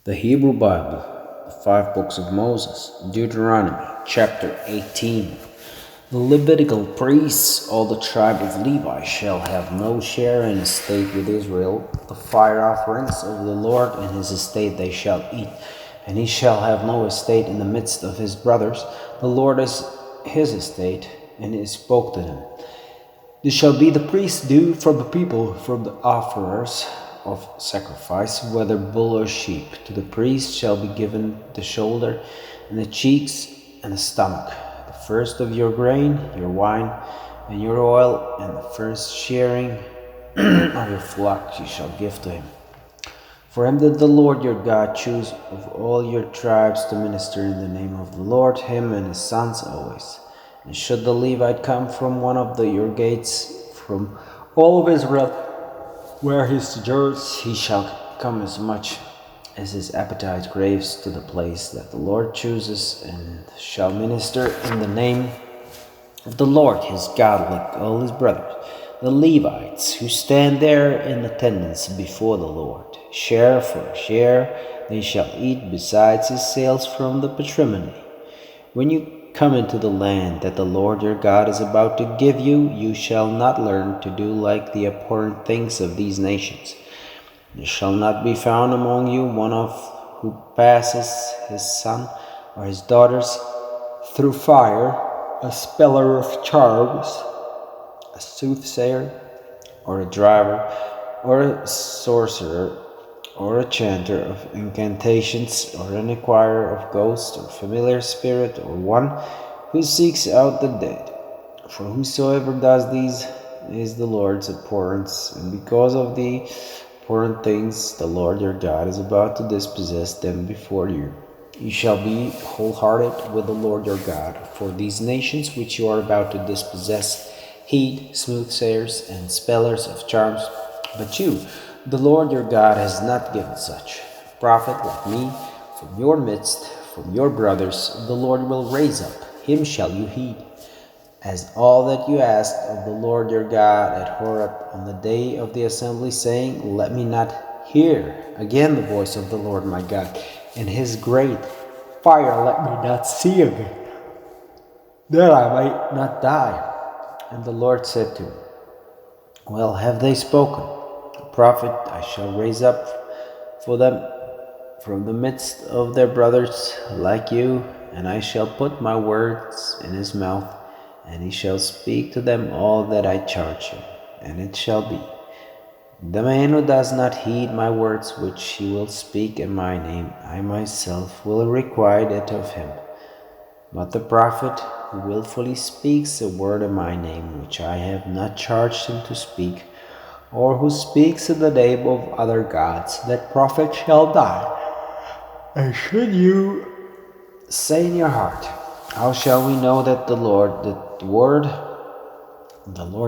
The Hebrew Bible, the five books of Moses, Deuteronomy, chapter 18. The Levitical priests, all the tribe of Levi, shall have no share in estate with Israel. The fire offerings of the Lord and his estate they shall eat, and he shall have no estate in the midst of his brothers. The Lord is his estate, and he spoke to him. This shall be the priest's due from the people, from the offerers of sacrifice, whether bull or sheep. To the priest shall be given the shoulder, and the cheeks, and the stomach, the first of your grain, your wine, and your oil, and the first sharing of your flock you shall give to him. For him did the Lord your God choose of all your tribes to minister in the name of the Lord, him and his sons always. And should the Levite come from one of your gates, from all of Israel, where he sojourns, he shall come as much as his appetite craves to the place that the Lord chooses, and shall minister in the name of the Lord his God like all his brothers, the Levites, who stand there in attendance before the Lord. Share for share they shall eat, besides his sales from the patrimony. When you come into the land that the Lord your God is about to give you, you shall not learn to do like the abhorrent things of these nations. There shall not be found among you one of who passes his son or his daughters through fire, a speller of charms, a soothsayer, or a driver, or a sorcerer, or a chanter of incantations, or an inquirer of ghosts, or familiar spirit, or one who seeks out the dead. For whosoever does these is the Lord's abhorrence, and because of the abhorrent things the Lord your God is about to dispossess them before you. You shall be wholehearted with the Lord your God, for these nations which you are about to dispossess heed soothsayers and spellers of charms, but you, the Lord your God, has not given such. A prophet like me from your midst, from your brothers, the Lord will raise up. Him shall you heed, as all that you asked of the Lord your God at Horeb on the day of the assembly, saying, Let me not hear again the voice of the Lord my God, and his great fire let me not see again, that I might not die. And the Lord said to him, Well, have they spoken? A prophet I shall raise up for them from the midst of their brothers like you, and I shall put my words in his mouth, and he shall speak to them all that I charge him. And it shall be, the man who does not heed my words which he will speak in my name, I myself will requite it of him. But the prophet who willfully speaks a word in my name which I have not charged him to speak, or who speaks in the name of other gods, that prophet shall die. And should you say in your heart, How shall we know that the Lord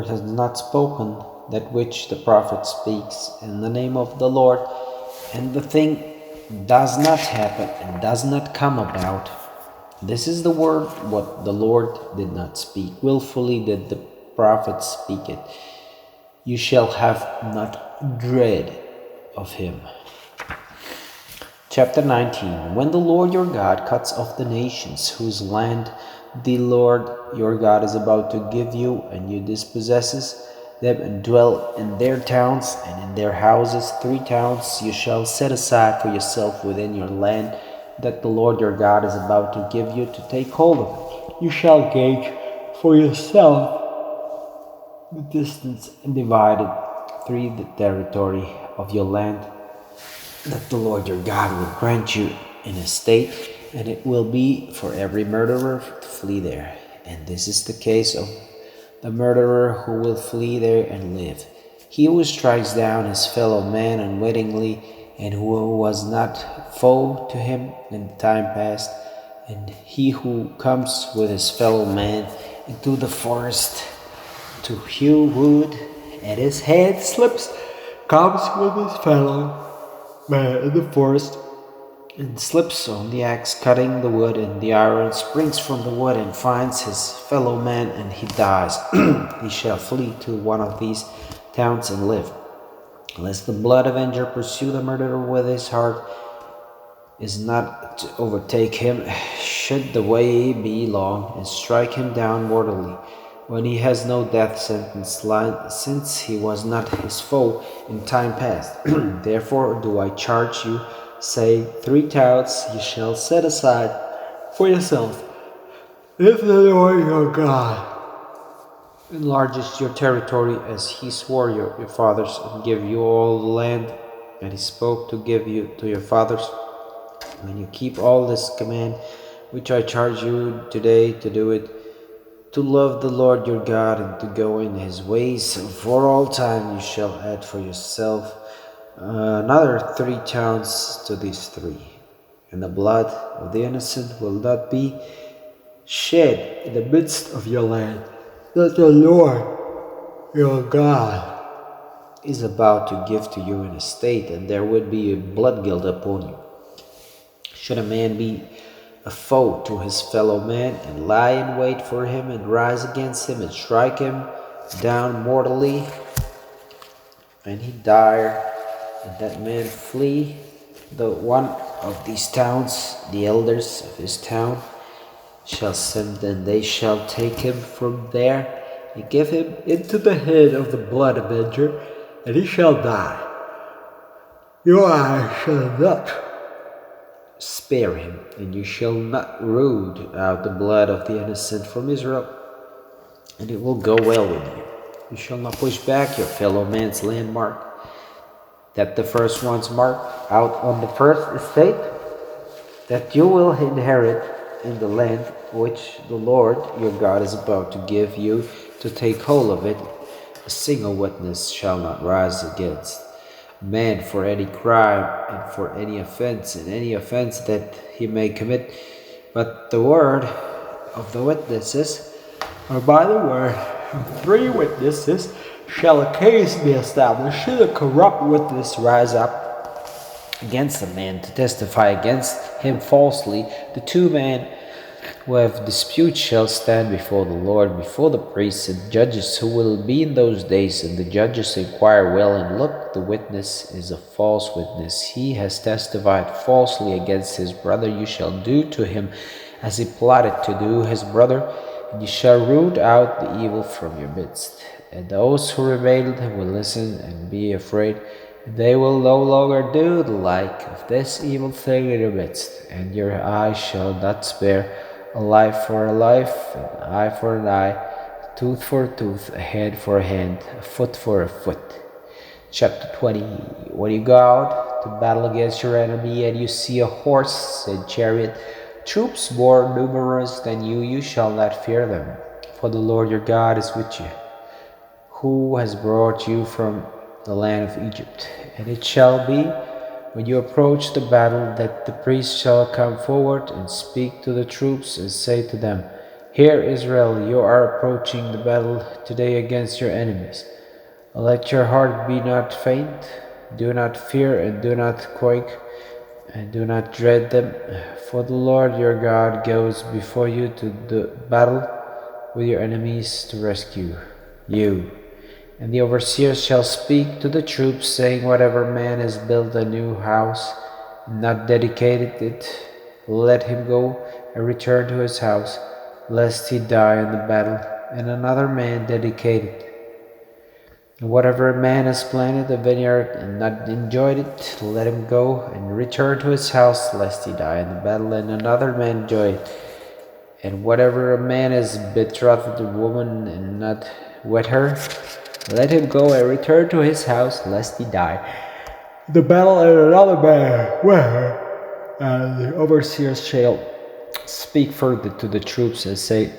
has not spoken that which the prophet speaks in the name of the Lord, and the thing does not happen and does not come about? This is the word what the Lord did not speak. Willfully did the prophet speak it. You shall have not dread of him. Chapter 19. When the Lord your God cuts off the nations whose land the Lord your God is about to give you, and you dispossesses them and dwell in their towns and in their houses, 3 towns you shall set aside for yourself within your land that the Lord your God is about to give you to take hold of it. You shall gauge for yourself the distance and divide it 3 the territory of your land that the Lord your God will grant you in a state, and it will be for every murderer to flee there. And this is the case of the murderer who will flee there and live. He who strikes down his fellow man unwittingly, and who was not foe to him in the time past, and he who comes with his fellow man into the forest to hew wood, and his hand slips, comes with his fellow man in the forest, and slips on the axe cutting the wood, and the iron springs from the wood and finds his fellow man, and he dies. He shall flee to one of these towns and live, lest the blood avenger pursue the murderer with his heart, is not to overtake him, should the way be long, and strike him down mortally, when he has no death sentence, since he was not his foe in time past. Therefore do I charge you, say, 3 towns you shall set aside for yourself, if the Lord your God enlarges your territory as he swore your fathers, and give you all the land that he spoke to give you to your fathers. When you keep all this command which I charge you today to do it, to love the Lord your God and to go in his ways, for all time you shall add for yourself another 3 towns to these 3, and the blood of the innocent will not be shed in the midst of your land, that the Lord your God is about to give to you in a state, and there would be a blood guilt upon you. Should a man be a foe to his fellow man, and lie in wait for him, and rise against him, and strike him down mortally, and he die, and that man flee the one of these towns, the elders of his town shall send, and they shall take him from there, and give him into the hand of the blood avenger, and he shall die. Your eye shall not spare him, and you shall not root out the blood of the innocent from Israel, and it will go well with you. You shall not push back your fellow man's landmark, that the first one's mark out on the first estate, that you will inherit in the land which the Lord your God is about to give you to take hold of it. A single witness shall not rise against man for any crime and for any offense, and any offense that he may commit, but the word of the witnesses, or by the word of 3 witnesses, shall a case be established. Should a corrupt witness rise up against a man to testify against him falsely, the 2 men who have dispute shall stand before the Lord, before the priests and judges who will be in those days. And the judges inquire well, and look, the witness is a false witness. He has testified falsely against his brother. You shall do to him as he plotted to do his brother, and you shall root out the evil from your midst. And those who remain will listen and be afraid. They will no longer do the like of this evil thing in your midst, and your eye shall not spare. A life for a life, an eye for an eye, a tooth for a tooth, a hand for a hand, a foot for a foot. Chapter 20. When you go out to battle against your enemy, and you see a horse and chariot, troops more numerous than you shall not fear them, for the Lord your God is with you, who has brought you from the land of Egypt. And it shall be, when you approach the battle, that the priest shall come forward and speak to the troops and say to them, Hear, Israel, you are approaching the battle today against your enemies. Let your heart be not faint, do not fear and do not quake, and do not dread them, for the Lord your God goes before you to the battle with your enemies to rescue you. And the overseers shall speak to the troops, saying, Whatever man has built a new house and not dedicated it, let him go and return to his house, lest he die in the battle, and another man dedicate it. And whatever a man has planted a vineyard and not enjoyed it, let him go and return to his house, lest he die in the battle, and another man enjoy it. And whatever a man has betrothed a woman and not wed her, let him go and return to his house, lest he die. The battle and another man where the overseers shall speak further to the troops and say,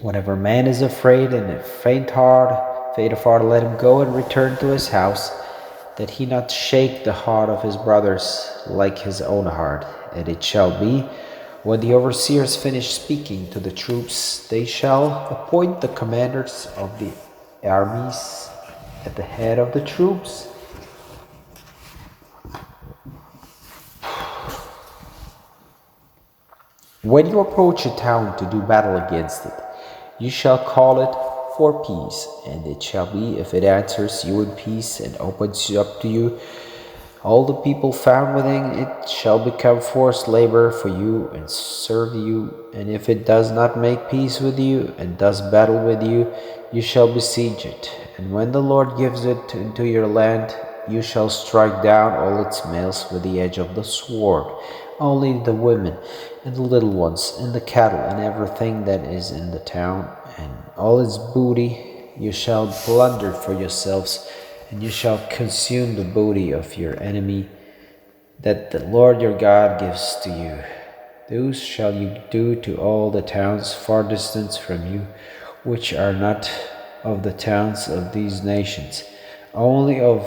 Whatever man is afraid and faint of heart, let him go and return to his house, that he not shake the heart of his brothers like his own heart. And it shall be, when the overseers finish speaking to the troops, they shall appoint the commanders of the armies at the head of the troops. When you approach a town to do battle against it, you shall call it for peace, and it shall be, if it answers you in peace and opens up to you All the people found within it shall become forced labor for you and serve you. And if it does not make peace with you and does battle with you, you shall besiege it. And when the Lord gives it into your land, you shall strike down all its males with the edge of the sword. Only the women and the little ones and the cattle and everything that is in the town and all its booty you shall plunder for yourselves, and you shall consume the booty of your enemy that the Lord your God gives to you. Thus shall you do to all the towns far distant from you, which are not of the towns of these nations, only of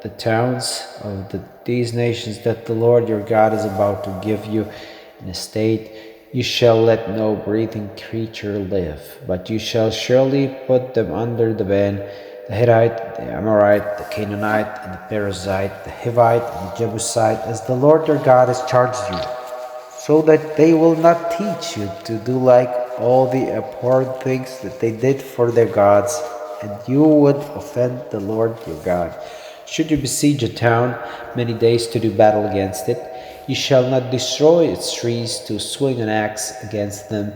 the towns of these nations that the Lord your God is about to give you in a state. You shall let no breathing creature live, but you shall surely put them under the ban: the Hittite, the Amorite, the Canaanite, and the Perizzite, the Hivite, and the Jebusite, as the Lord your God has charged you, so that they will not teach you to do like all the abhorrent things that they did for their gods, and you would offend the Lord your God. Should you besiege a town many days to do battle against it, you shall not destroy its trees to swing an axe against them,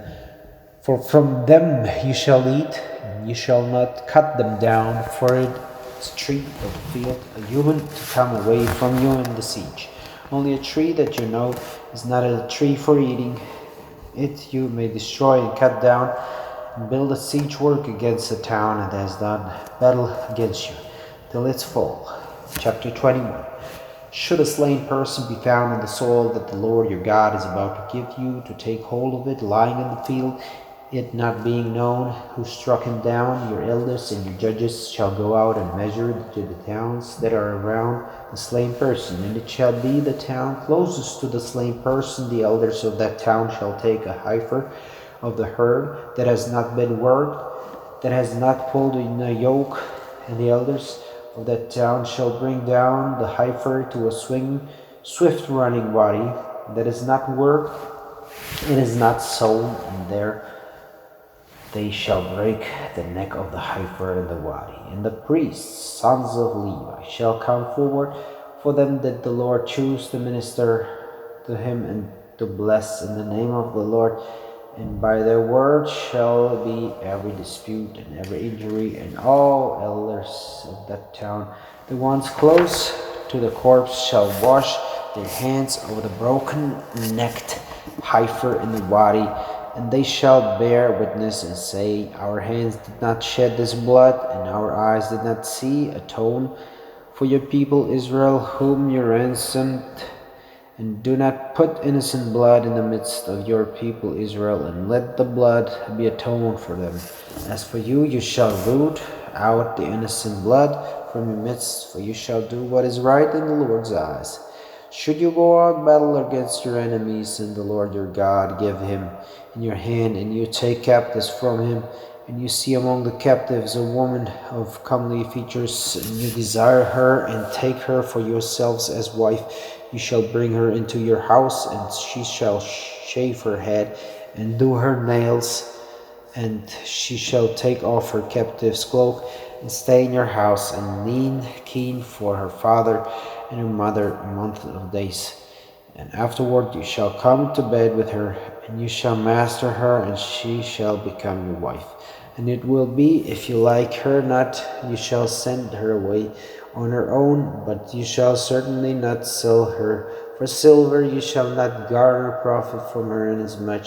for from them you shall eat, and you shall not cut them down for it. Tree of the field, a human to come away from you in the siege. Only a tree that you know is not a tree for eating, it you may destroy and cut down, and build a siege work against a town that has done battle against you, till its fall. Chapter 21. Should a slain person be found in the soil that the Lord your God is about to give you to take hold of it, lying in the field, it not being known who struck him down, your elders and your judges shall go out and measure it to the towns that are around the slain person, and it shall be the town closest to the slain person. The elders of that town shall take a heifer of the herd that has not been worked, that has not pulled in a yoke, and the elders of that town shall bring down the heifer to a swift running body that is not worked, it is not sown, and there they shall break the neck of the heifer and the wadi. And the priests, sons of Levi, shall come forward for them that the Lord choose to minister to him and to bless in the name of the Lord. And by their word shall be every dispute and every injury, and all elders of that town, the ones close to the corpse, shall wash their hands over the broken-necked heifer in the wadi, and they shall bear witness and say, our hands did not shed this blood, and our eyes did not see. Atone for your people Israel, whom you ransomed, and do not put innocent blood in the midst of your people Israel, and let the blood be atoned for them. As for you, you shall root out the innocent blood from your midst, for you shall do what is right in the Lord's eyes. Should you go out battle against your enemies, and the Lord your God give him in your hand, and you take captives from him, and you see among the captives a woman of comely features, and you desire her and take her for yourselves as wife, you shall bring her into your house, and she shall shave her head and do her nails, and she shall take off her captive's cloak and stay in your house, and lean keen for her father and her mother a month of days. And afterward you shall come to bed with her, and you shall master her, and she shall become your wife. And it will be, if you like her not, you shall send her away on her own, but you shall certainly not sell her for silver. You shall not garner profit from her, inasmuch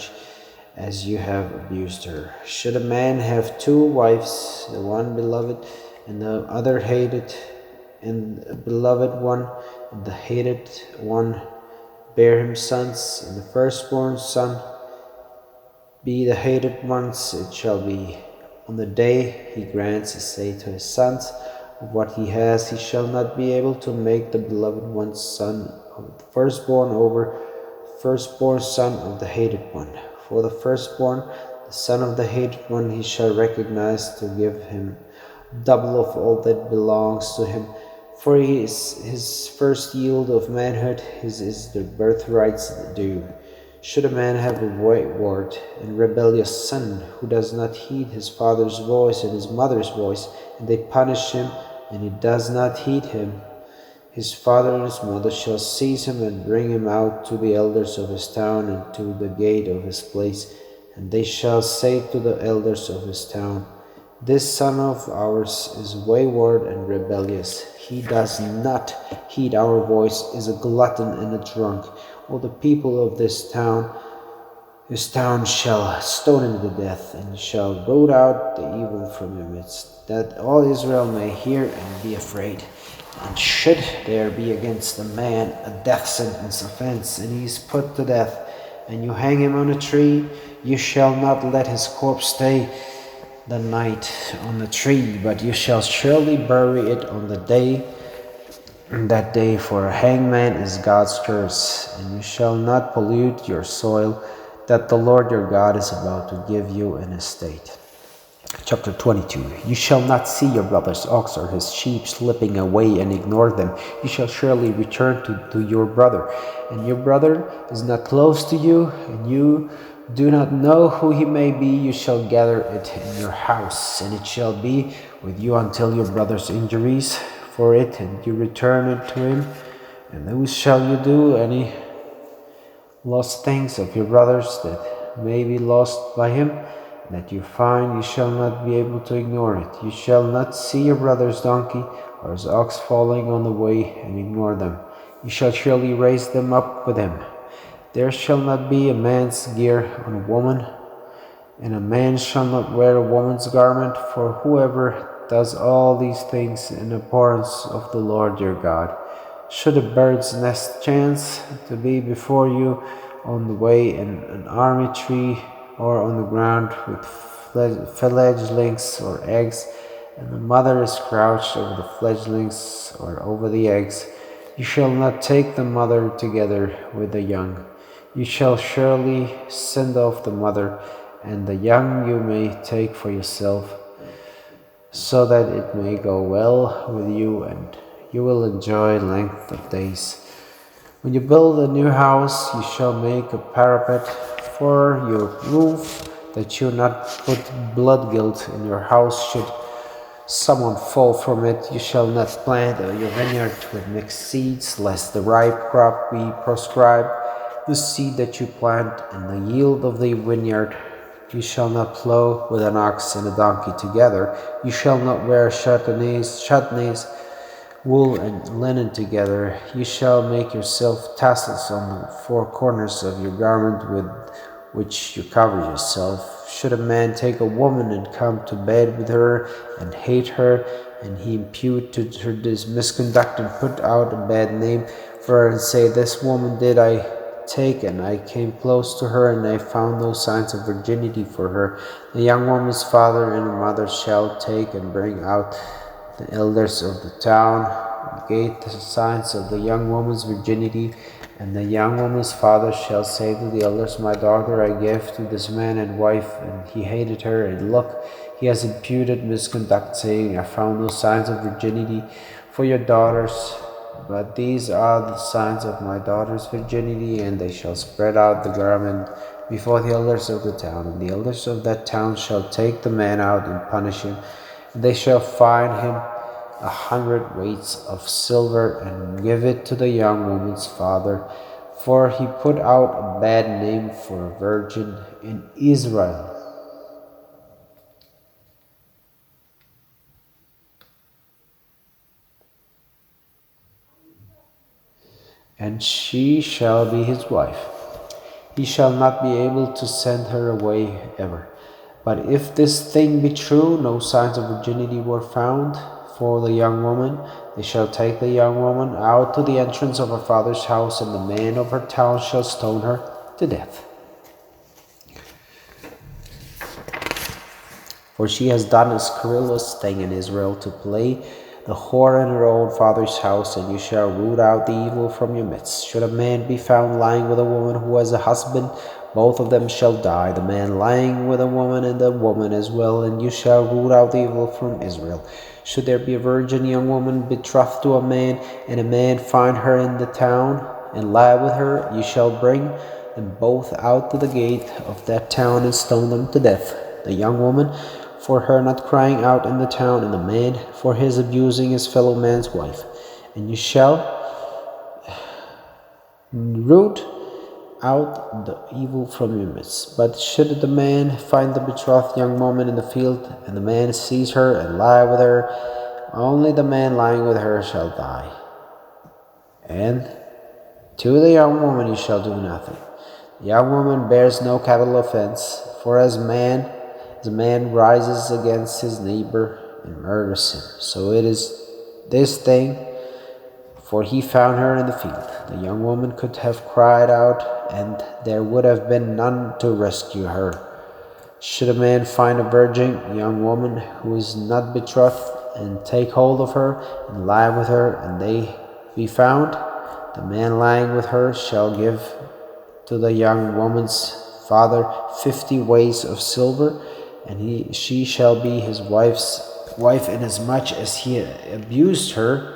as you have abused her. Should a man have two wives, the one beloved and the other hated, and the beloved one and the hated one bear him sons, and the firstborn son be the hated one's, it shall be on the day he grants estate to his sons of what he has, he shall not be able to make the beloved one's son of the firstborn over the firstborn son of the hated one. For the firstborn, the son of the hated one, he shall recognize to give him double of all that belongs to him. For he is his first yield of manhood, his is the birthright's due. Should a man have a wayward and rebellious son, who does not heed his father's voice and his mother's voice, and they punish him, and he does not heed His father and his mother shall seize him and bring him out to the elders of his town and to the gate of his place, and they shall say to the elders of his town, This son of ours is wayward and rebellious. He does not heed our voice, is a glutton and a drunk. All the people of his town shall stone him to death, and shall root out the evil from your midst, that all Israel may hear and be afraid. And should there be against a man a death sentence offense, and he is put to death, and you hang him on a tree, you shall not let his corpse stay the night on the tree, but you shall surely bury it on that day, for a hangman is God's curse, and you shall not pollute your soil, that the Lord your God is about to give you an estate. Chapter 22. You shall not see your brother's ox or his sheep slipping away and ignore them. You shall surely return to your brother, and your brother is not close to you, and you do not know who he may be. You shall gather it in your house, and it shall be with you until your brother's injuries for it, and you return it to him. And who shall you do any lost things of your brothers that may be lost by him, that you find, you shall not be able to ignore it. You shall not see your brother's donkey or his ox falling on the way and ignore them. You shall surely raise them up with him. There shall not be a man's gear on a woman, and a man shall not wear a woman's garment, for whoever does all these things in abhorrence of the Lord your God. Should a bird's nest chance to be before you on the way in an army tree, or on the ground with fledglings or eggs, and the mother is crouched over the fledglings or over the eggs, you shall not take the mother together with the young. You shall surely send off the mother, and the young you may take for yourself, so that it may go well with you, and you will enjoy length of days. When you build a new house, you shall make a parapet for your roof, that you not put blood guilt in your house. Should someone fall from it, you shall not plant your vineyard with mixed seeds, lest the ripe crop be proscribed. The seed that you plant and the yield of the vineyard you shall not plow with an ox and a donkey together. You shall not wear chutneys, wool and linen together. You shall make yourself tassels on the four corners of your garment with which you cover yourself. Should a man take a woman and come to bed with her and hate her, and he impute to her this misconduct and put out a bad name for her, and say, This woman did I take, and I came close to her, and I found no signs of virginity for her, the young woman's father and her mother shall take and bring out the elders of the town, gate the signs of the young woman's virginity, and the young woman's father shall say to the elders, My daughter I gave to this man and wife, and he hated her, and look, he has imputed misconduct, saying, I found no signs of virginity for your daughters, but these are the signs of my daughter's virginity. And they shall spread out the garment before the elders of the town, and the elders of that town shall take the man out and punish him. They shall fine him 100 weights of silver, and give it to the young woman's father, for he put out a bad name for a virgin in Israel. And she shall be his wife. He shall not be able to send her away ever. But if this thing be true, no signs of virginity were found for the young woman, they shall take the young woman out to the entrance of her father's house, and the man of her town shall stone her to death. For she has done a scurrilous thing in Israel, to play the whore in her own father's house, and you shall root out the evil from your midst. Should a man be found lying with a woman who has a husband, both of them shall die, the man lying with a woman and the woman as well, and you shall root out the evil from Israel. Should there be a virgin young woman betrothed to a man, and a man find her in the town, and lie with her, you shall bring them both out to the gate of that town, and stone them to death. The young woman for her not crying out in the town, and the man for his abusing his fellow man's wife. and you shall root out the evil from your midst. But should the man find the betrothed young woman in the field, and the man seize her and lie with her, only the man lying with her shall die. And to the young woman you shall do nothing. The young woman bears no capital offense, for as a man rises against his neighbor and murders him, so it is this thing, for he found her in the field. The young woman could have cried out, and there would have been none to rescue her. Should a man find a virgin young woman who is not betrothed, and take hold of her, and lie with her, and they be found, the man lying with her shall give to the young woman's father 50 weights of silver, and she shall be his wife's wife, inasmuch as he abused her.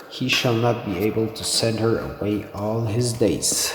He shall not be able to send her away all his days.